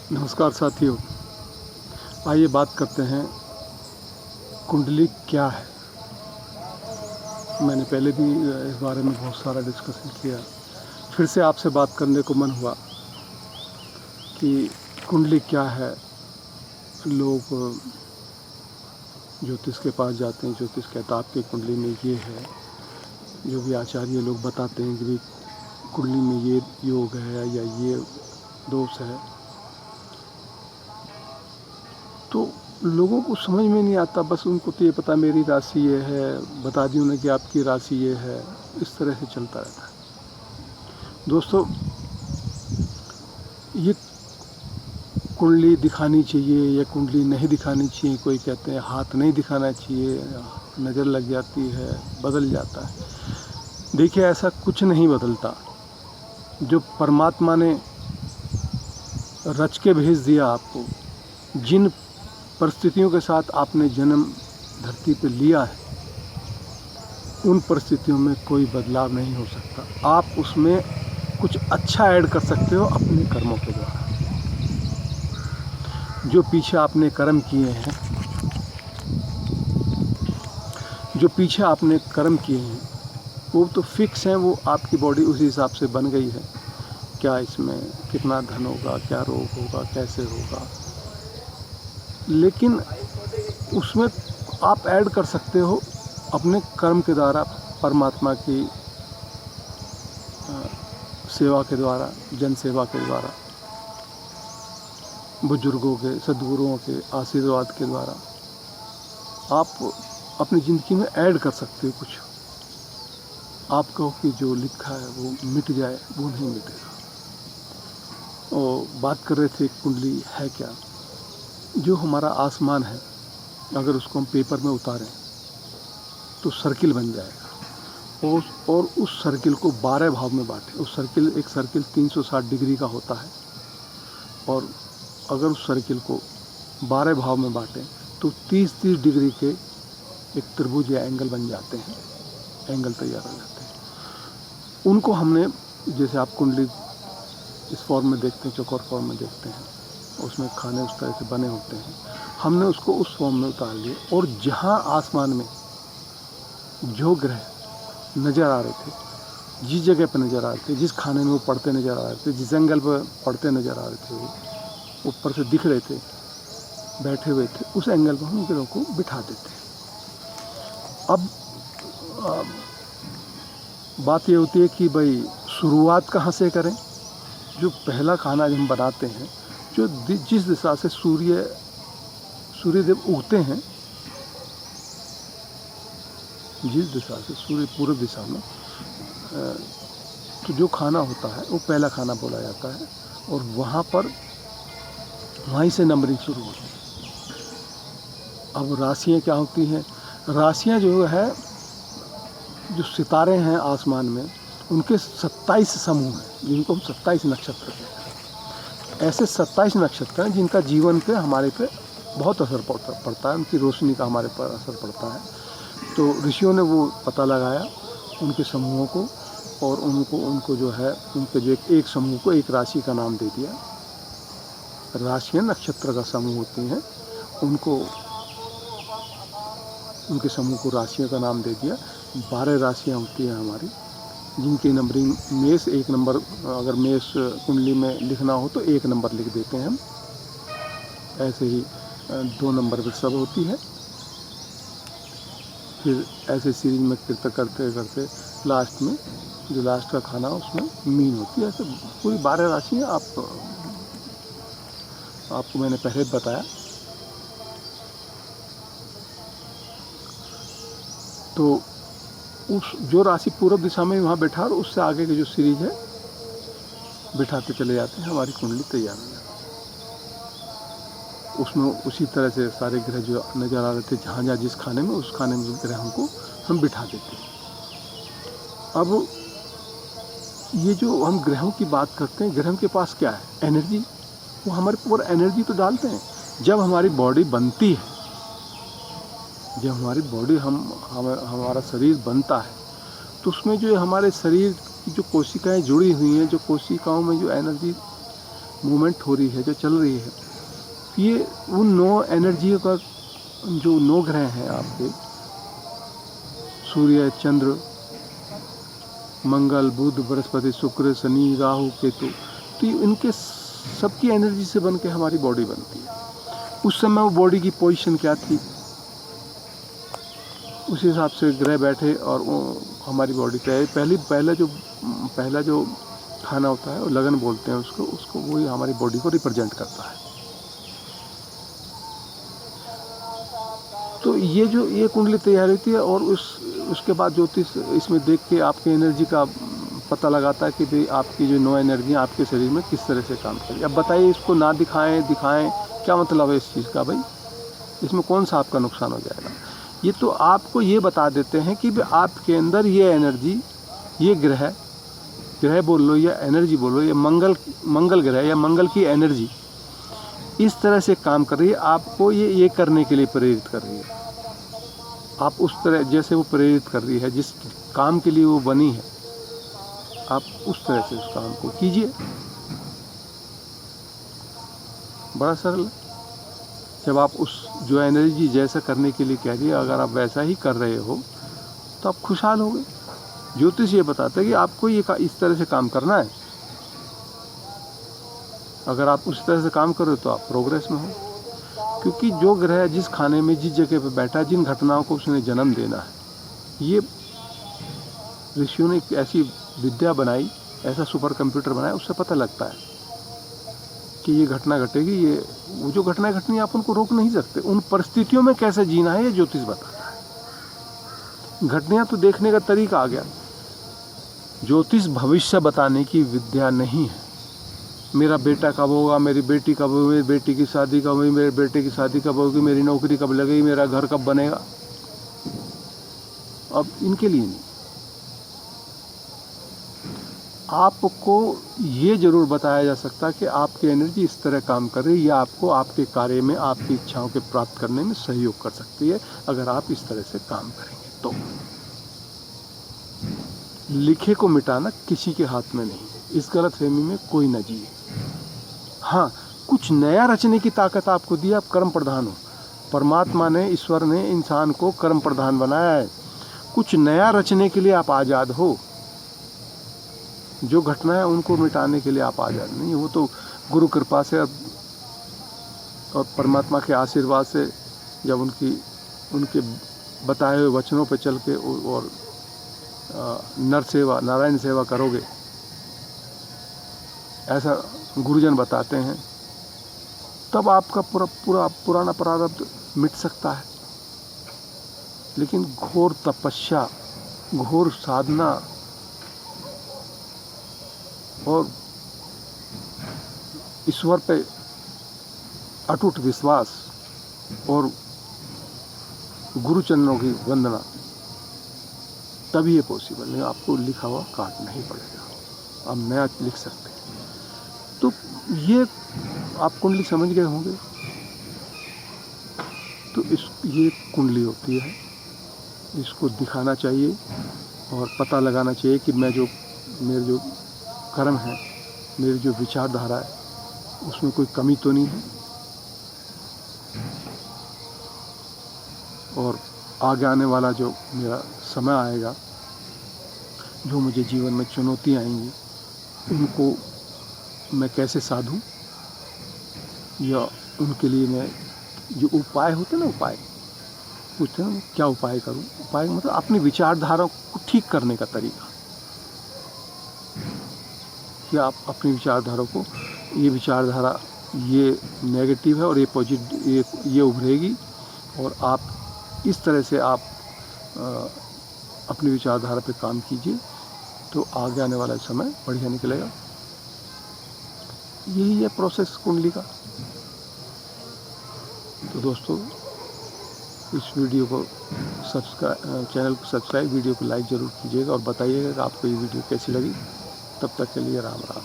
नमस्कार साथियों, आइए बात करते हैं कुंडली क्या है। मैंने पहले भी इस बारे में बहुत सारा डिस्कशन किया। फिर से आपसे बात करने को मन हुआ कि कुंडली क्या है। लोग ज्योतिष के पास जाते हैं, ज्योतिष कहता है आपकी कुंडली में ये है। जो भी आचार्य लोग बताते हैं कि भाई कुंडली में ये योग है या ये दोष है, तो लोगों को समझ में नहीं आता। बस उनको तो ये पता मेरी राशि ये है, बता दी उन्हें कि आपकी राशि ये है। इस तरह से चलता रहता है। दोस्तों, ये कुंडली दिखानी चाहिए या कुंडली नहीं दिखानी चाहिए। कोई कहते हैं हाथ नहीं दिखाना चाहिए, नज़र लग जाती है, बदल जाता है। देखिए, ऐसा कुछ नहीं बदलता। जो परमात्मा ने रच के भेज दिया आपको, जिन परिस्थितियों के साथ आपने जन्म धरती पर लिया है, उन परिस्थितियों में कोई बदलाव नहीं हो सकता। आप उसमें कुछ अच्छा ऐड कर सकते हो अपने कर्मों के द्वारा। जो पीछे आपने कर्म किए हैं, वो तो फिक्स हैं। वो आपकी बॉडी उसी हिसाब से बन गई है। क्या इसमें कितना धन होगा, क्या रोग होगा, कैसे होगा, लेकिन उसमें आप ऐड कर सकते हो अपने कर्म के द्वारा, परमात्मा की सेवा के द्वारा, जन सेवा के द्वारा, बुजुर्गों के, सद्गुरुओं के आशीर्वाद के द्वारा आप अपनी ज़िंदगी में ऐड कर सकते हो कुछ। आप कहो कि जो लिखा है वो मिट जाए, वो नहीं मिटेगा। और बात कर रहे थे कुंडली है क्या। जो हमारा आसमान है, अगर उसको हम पेपर में उतारें तो सर्किल बन जाएगा। और उस सर्किल को 12 भाग में बांटें। एक सर्किल 360 डिग्री का होता है, और अगर उस सर्किल को 12 भाग में बांटें तो 30-30 डिग्री के एक त्रिभुज या एंगल बन जाते हैं, एंगल तैयार हो जाते हैं। उनको हमने, जैसे आप कुंडली इस फॉर्म में देखते हैं, चौकोर फॉर्म में देखते हैं, उसमें खाने उस तरह से बने होते हैं। हमने उसको उस फॉर्म में उतार लिए, और जहाँ आसमान में जो ग्रह नज़र आ रहे थे, जिस जगह पर नज़र आ रहे थे, जिस खाने में वो पड़ते नज़र आ रहे थे, जिस एंगल पर पड़ते नज़र आ रहे थे, वो ऊपर से दिख रहे थे, बैठे हुए थे, उस एंगल पर हम ग्रहों को बिठा देते हैं। अब बात ये होती है कि भाई शुरुआत कहाँ से करें। जो पहला खाना जो हम बनाते हैं, जो जिस दिशा से सूर्यदेव उगते हैं, जिस दिशा से सूर्य पूर्व दिशा में, तो जो खाना होता है वो पहला खाना बोला जाता है। और वहीं से नंबरिंग शुरू होती है। अब राशियाँ क्या होती हैं। राशियाँ जो है, जो सितारे हैं आसमान में, उनके 27 समूह हैं, जिनको हम 27 नक्षत्र कहते हैं। ऐसे 27 नक्षत्र हैं जिनका जीवन पे, हमारे पे बहुत असर पड़ता है। उनकी रोशनी का हमारे पर असर पड़ता है। तो ऋषियों ने वो पता लगाया उनके समूहों को, और उनको जो है, उनके जो एक समूह को एक राशि का नाम दे दिया। राशियाँ नक्षत्र का समूह होती हैं, उनके समूह को राशियों का नाम दे दिया। 12 राशियाँ होती हैं हमारी, जिनकी नंबरिंग मेष 1 नंबर, अगर मेष कुंडली में लिखना हो तो 1 नंबर लिख देते हैं हम। ऐसे ही 2 नंबर वृषभ होती है। फिर ऐसे सीरीज में करते करते लास्ट में, जो लास्ट का खाना उसमें मीन होती है। ऐसे पूरी 12 राशियाँ आपको मैंने पहले बताया। तो उस जो राशि पूर्व दिशा में वहाँ बैठा, और उससे आगे की जो सीरीज है बिठाते चले जाते हैं, हमारी कुंडली तैयार हो जाती है। उसमें उसी तरह से सारे ग्रह जो नज़र आ रहे थे, जहाँ जिस खाने में, उस खाने में ग्रहों को हम बिठा देते हैं। अब ये जो हम ग्रहों की बात करते हैं, ग्रहों के पास क्या है, एनर्जी। वो हमारे ऊपर एनर्जी तो डालते हैं। जब हमारी बॉडी बनती है, जब हमारी बॉडी हमारा शरीर बनता है, तो उसमें जो हमारे शरीर की जो कोशिकाएं जुड़ी हुई हैं, जो कोशिकाओं में जो एनर्जी मूवमेंट हो रही है, जो चल रही है, ये उन 9 एनर्जियों का, जो 9 ग्रह हैं आपके, सूर्य, चंद्र, मंगल, बुध, बृहस्पति, शुक्र, शनि, राहु, केतु, तो इनके सबकी एनर्जी से बन के हमारी बॉडी बनती है। उस समय वो बॉडी की पोजीशन क्या थी, उस हिसाब से ग्रह बैठे और वो हमारी बॉडी पे पहला जो खाना होता है वो लगन बोलते हैं उसको वही हमारी बॉडी को रिप्रेजेंट करता है। तो ये कुंडली तैयार होती है और उसके बाद ज्योतिष इसमें देख के आपके एनर्जी का पता लगाता है कि भाई आपकी जो 9 एनर्जियाँ आपके शरीर में किस तरह से काम करेगी। अब बताइए, इसको ना दिखाएं क्या मतलब है इस चीज़ का भाई? इसमें कौन सा आपका नुकसान हो जाएगा? ये तो आपको ये बता देते हैं कि भाई आपके अंदर ये एनर्जी, ये ग्रह बोल लो या एनर्जी बोलो, या मंगल ग्रह या मंगल की एनर्जी इस तरह से काम कर रही है, आपको ये करने के लिए प्रेरित कर रही है। आप उस तरह जैसे वो प्रेरित कर रही है, जिस काम के लिए वो बनी है, आप उस तरह से उस काम को कीजिए। बड़ा सरल है। जब आप उस जो एनर्जी जैसा करने के लिए कह रही है, अगर आप वैसा ही कर रहे हो तो आप खुशहाल होगे। ज्योतिष ये बताता है कि आपको ये इस तरह से काम करना है। अगर आप उस तरह से काम करो तो आप प्रोग्रेस में हो, क्योंकि जो ग्रह जिस खाने में जिस जगह पे बैठा है, जिन घटनाओं को उसने जन्म देना है, ये ऋषियों ने एक ऐसी विद्या बनाई, ऐसा सुपर कंप्यूटर बनाया, उससे पता लगता है कि ये घटना घटेगी। वो जो घटना घटनी आप उनको रोक नहीं सकते। उन परिस्थितियों में कैसे जीना है ये ज्योतिष बताता है। घटनाएं तो देखने का तरीका आ गया। ज्योतिष भविष्य बताने की विद्या नहीं है। मेरा बेटा कब होगा, मेरी बेटी कब होगी, मेरी बेटी की शादी कब होगी, मेरे बेटे की शादी कब होगी, मेरी नौकरी कब लगेगी, मेरा घर कब बनेगा, अब इनके लिए नहीं। आपको ये जरूर बताया जा सकता है कि आपकी एनर्जी इस तरह काम कर रही है, या आपको आपके कार्य में, आपकी इच्छाओं के प्राप्त करने में सहयोग कर सकती है, अगर आप इस तरह से काम करेंगे तो। लिखे को मिटाना किसी के हाथ में नहीं। इस गलतफहमी में कोई न जिए। हाँ, कुछ नया रचने की ताकत आपको दी, आप कर्म प्रधान हो। परमात्मा ने, ईश्वर ने इंसान को कर्म प्रधान बनाया है। कुछ नया रचने के लिए आप आज़ाद हो। जो घटना है उनको मिटाने के लिए आप आज़ाद नहीं। वो तो गुरु कृपा से और परमात्मा के आशीर्वाद से, जब उनके बताए हुए वचनों पर चल के और नारायण सेवा करोगे, ऐसा गुरुजन बताते हैं, तब आपका पूरा पुराना प्रारब्ध मिट सकता है। लेकिन घोर तपस्या, घोर साधना और ईश्वर पे अटूट विश्वास और गुरुचरणों की वंदना, तभी ये पॉसिबल है। आपको लिखा हुआ काटना ही पड़ेगा, आप नया लिख सकते हैं। तो ये आप कुंडली समझ गए होंगे। तो ये कुंडली होती है, इसको दिखाना चाहिए और पता लगाना चाहिए कि मेरे जो कर्म है, मेरी जो विचारधारा है, उसमें कोई कमी तो नहीं है, और आगे आने वाला जो मेरा समय आएगा, जो मुझे जीवन में चुनौतियाँ आएंगी, उनको मैं कैसे साधूं, या उनके लिए मैं जो उपाय होते हैं ना, उपाय पूछते हैं ना, क्या उपाय करूं। उपाय मतलब अपनी विचारधारा को ठीक करने का तरीका, कि आप अपनी विचारधारा को, ये विचारधारा ये नेगेटिव है और ये पॉजिटिव, ये उभरेगी, और आप इस तरह से आप अपनी विचारधारा पे काम कीजिए, तो आगे आने वाला समय बढ़िया निकलेगा। यही है प्रोसेस कुंडली का। तो दोस्तों, इस वीडियो को चैनल को सब्सक्राइब, वीडियो को लाइक ज़रूर कीजिएगा और बताइएगा कि आपको ये वीडियो कैसी लगी। तब तक के लिए राम राम।